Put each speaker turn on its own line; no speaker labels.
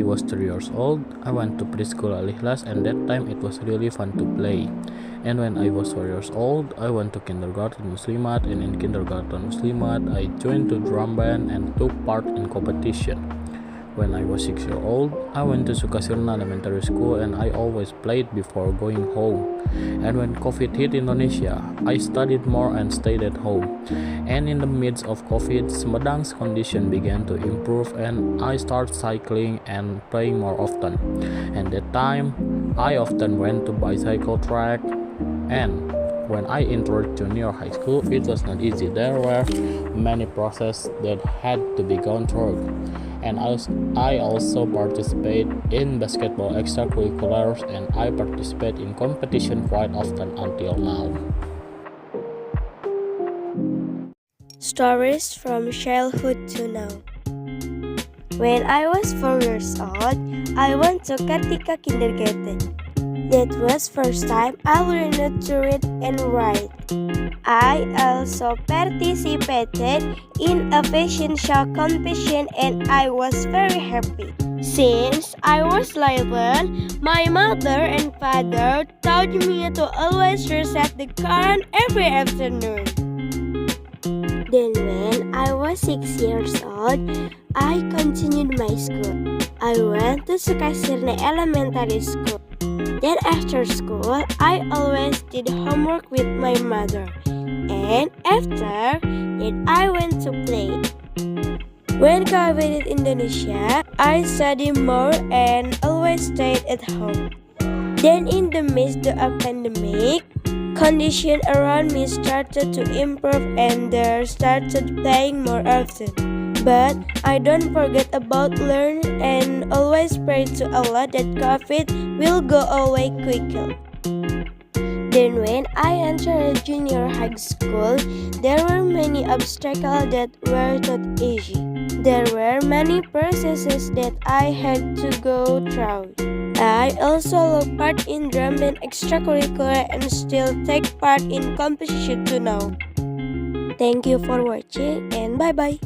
was 3 years old, I went to preschool Alihlas, and that time it was really fun to play. And when I was 4 years old, I went to kindergarten Muslimat, and in kindergarten Muslimat, I joined the drum band and took part in competition. When I was 6 years old, I went to Sukasirna Elementary School, and I always played before going home. And when COVID hit Indonesia, I studied more and stayed at home. And in the midst of COVID, Sumedang's condition began to improve, and I started cycling and playing more often. And that time, I often went to bicycle track. And when I entered junior high school, it was not easy. There were many processes that had to be gone through. And I also participate in basketball extracurriculars, and I participate in competition quite often until now.
Stories from childhood to now. When I was 4 years old, I went to Kartika Kindergarten. That was first time I learned to read and write. I also participated in a fashion show competition, and I was very happy. Since I was little, my mother and father taught me to always reset the Quran every afternoon. Then when I was 6 years old, I continued my school. I went to Sukasirna Elementary School. Then after school, I always did homework with my mother. And after that, I went to play. When COVID hit Indonesia, I studied more and always stayed at home. Then in the midst of a pandemic, conditions around me started to improve, and I started playing more often. But I don't forget about learning and always pray to Allah that COVID will go away quickly. Then when I entered junior high school, there were many obstacles that were not easy. There were many processes that I had to go through. I also took part in drum band extracurricular and still take part in competition to now. Thank you for watching, and bye-bye.